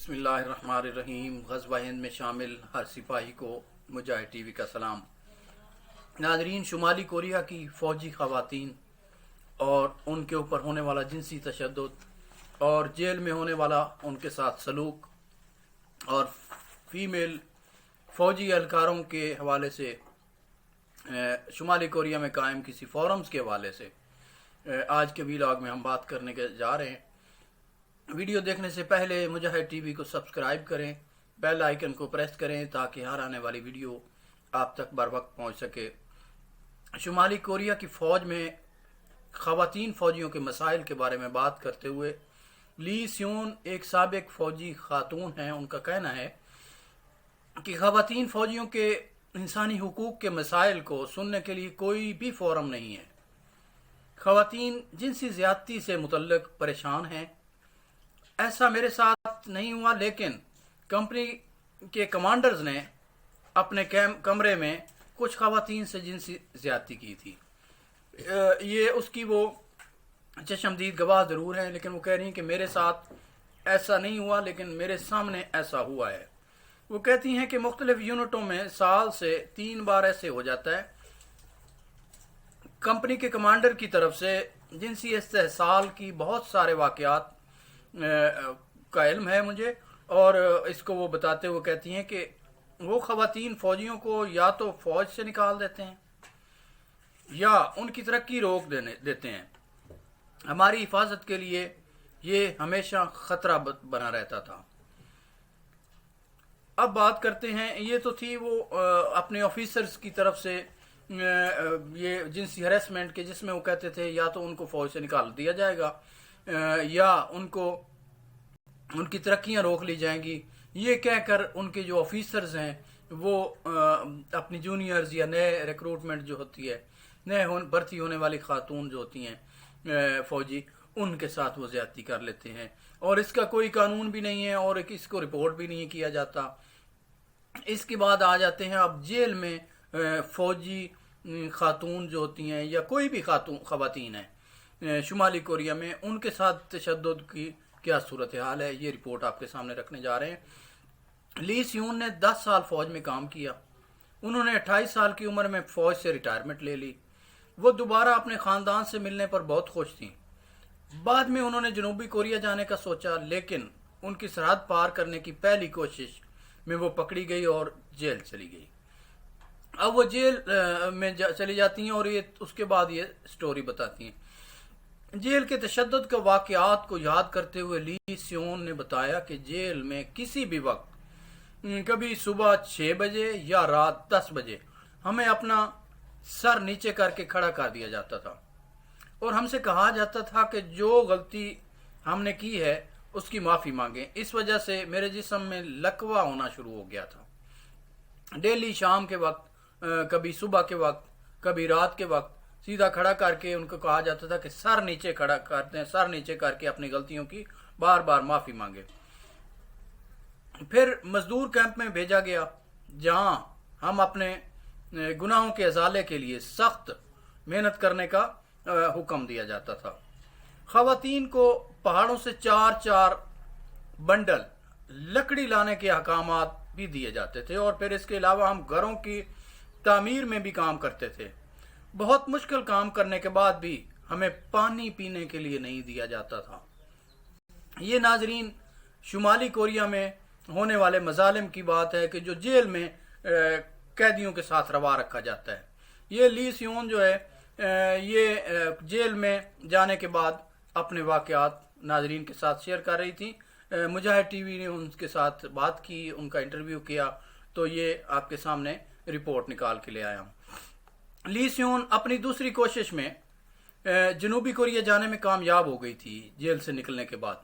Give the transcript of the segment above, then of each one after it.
بسم اللہ الرحمن الرحیم۔ غزوہ ہند میں شامل ہر سپاہی کو مجاہد ٹی وی کا سلام۔ ناظرین، شمالی کوریا کی فوجی خواتین اور ان کے اوپر ہونے والا جنسی تشدد اور جیل میں ہونے والا ان کے ساتھ سلوک اور فیمیل فوجی اہلکاروں کے حوالے سے شمالی کوریا میں قائم کسی فورمز کے حوالے سے آج کے ویلاگ میں ہم بات کرنے کے جا رہے ہیں۔ ویڈیو دیکھنے سے پہلے مجاہد ٹی وی کو سبسکرائب کریں، بیل آئیکن کو پریس کریں تاکہ ہر آنے والی ویڈیو آپ تک بر وقت پہنچ سکے۔ شمالی کوریا کی فوج میں خواتین فوجیوں کے مسائل کے بارے میں بات کرتے ہوئے لی سیون ایک سابق فوجی خاتون ہیں۔ ان کا کہنا ہے کہ خواتین فوجیوں کے انسانی حقوق کے مسائل کو سننے کے لیے کوئی بھی فورم نہیں ہے۔ خواتین جنسی زیادتی سے متعلق پریشان ہیں۔ ایسا میرے ساتھ نہیں ہوا، لیکن کمپنی کے کمانڈرز نے اپنے کمرے میں کچھ خواتین سے جنسی زیادتی کی تھی۔ یہ اس کی وہ چشمدید گواہ ضرور ہیں، لیکن وہ کہہ رہی ہیں کہ میرے ساتھ ایسا نہیں ہوا، لیکن میرے سامنے ایسا ہوا ہے۔ وہ کہتی ہیں کہ مختلف یونٹوں میں سال سے 3 بار ایسے ہو جاتا ہے۔ کمپنی کے کمانڈر کی طرف سے جنسی استحصال کی بہت سارے واقعات کا علم ہے مجھے، اور اس کو وہ بتاتے ہوئے کہتی ہیں کہ وہ خواتین فوجیوں کو یا تو فوج سے نکال دیتے ہیں یا ان کی ترقی روک دیتے ہیں۔ ہماری حفاظت کے لیے یہ ہمیشہ خطرہ بنا رہتا تھا۔ اب بات کرتے ہیں، یہ تو تھی وہ اپنے آفیسرز کی طرف سے یہ جنسی ہریسمنٹ کے، جس میں وہ کہتے تھے یا تو ان کو فوج سے نکال دیا جائے گا یا ان کو ان کی ترقیاں روک لی جائیں گی۔ یہ کہہ کر ان کے جو آفیسرز ہیں وہ اپنی جونیئرز یا نئے ریکروٹمنٹ جو ہوتی ہے، نئے بھرتی ہونے والی خاتون جو ہوتی ہیں فوجی، ان کے ساتھ وہ زیادتی کر لیتے ہیں، اور اس کا کوئی قانون بھی نہیں ہے اور اس کو رپورٹ بھی نہیں کیا جاتا۔ اس کے بعد آ جاتے ہیں اب جیل میں فوجی خاتون جو ہوتی ہیں یا کوئی بھی خواتین ہیں شمالی کوریا میں، ان کے ساتھ تشدد کی کیا صورتحال ہے، یہ رپورٹ آپ کے سامنے رکھنے جا رہے ہیں۔ لی سیون نے 10 سال فوج میں کام کیا۔ انہوں نے 28 سال کی عمر میں فوج سے ریٹائرمنٹ لے لی۔ وہ دوبارہ اپنے خاندان سے ملنے پر بہت خوش تھیں۔ بعد میں انہوں نے جنوبی کوریا جانے کا سوچا، لیکن ان کی سرحد پار کرنے کی پہلی کوشش میں وہ پکڑی گئی اور جیل چلی گئی۔ اب وہ جیل میں چلی جاتی ہیں اور اس کے بعد یہ سٹوری بتاتی ہیں۔ جیل کے تشدد کے واقعات کو یاد کرتے ہوئے لی سیون نے بتایا کہ جیل میں کسی بھی وقت، کبھی صبح 6 بجے یا رات 10 بجے، ہمیں اپنا سر نیچے کر کے کھڑا کر دیا جاتا تھا اور ہم سے کہا جاتا تھا کہ جو غلطی ہم نے کی ہے اس کی معافی مانگیں۔ اس وجہ سے میرے جسم میں لکوہ ہونا شروع ہو گیا تھا۔ ڈیلی شام کے وقت، کبھی صبح کے وقت، کبھی رات کے وقت سیدھا کھڑا کر کے ان کو کہا جاتا تھا کہ سر نیچے کھڑا کرتے ہیں، سر نیچے کر کے اپنی غلطیوں کی بار بار معافی مانگے۔ پھر مزدور کیمپ میں بھیجا گیا، جہاں ہم اپنے گناہوں کے ازالے کے لیے سخت محنت کرنے کا حکم دیا جاتا تھا۔ خواتین کو پہاڑوں سے 4 بنڈل لکڑی لانے کے احکامات بھی دیے جاتے تھے، اور پھر اس کے علاوہ ہم گھروں کی تعمیر میں بھی کام کرتے تھے۔ بہت مشکل کام کرنے کے بعد بھی ہمیں پانی پینے کے لیے نہیں دیا جاتا تھا۔ یہ ناظرین شمالی کوریا میں ہونے والے مظالم کی بات ہے کہ جو جیل میں قیدیوں کے ساتھ روا رکھا جاتا ہے۔ یہ لی سیون جو ہے یہ جیل میں جانے کے بعد اپنے واقعات ناظرین کے ساتھ شیئر کر رہی تھی۔ مجاہد ٹی وی نے ان کے ساتھ بات کی، ان کا انٹرویو کیا، تو یہ آپ کے سامنے رپورٹ نکال کے لے آیا ہوں۔ لی سیون اپنی دوسری کوشش میں جنوبی کوریا جانے میں کامیاب ہو گئی تھی۔ جیل سے نکلنے کے بعد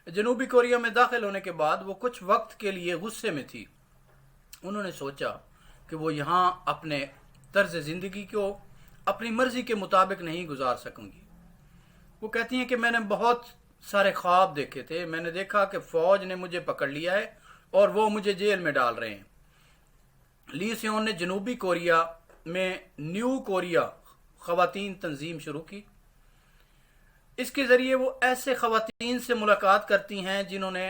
جنوبی کوریا میں داخل ہونے کے بعد وہ کچھ وقت کے لیے غصے میں تھی۔ انہوں نے سوچا کہ وہ یہاں اپنے طرز زندگی کو اپنی مرضی کے مطابق نہیں گزار سکوں گی۔ وہ کہتی ہیں کہ میں نے بہت سارے خواب دیکھے تھے۔ میں نے دیکھا کہ فوج نے مجھے پکڑ لیا ہے اور وہ مجھے جیل میں ڈال رہے ہیں۔ لی سیون نے جنوبی کوریا میں نیو کوریا خواتین تنظیم شروع کی۔ اس کے ذریعے وہ ایسے خواتین سے ملاقات کرتی ہیں جنہوں نے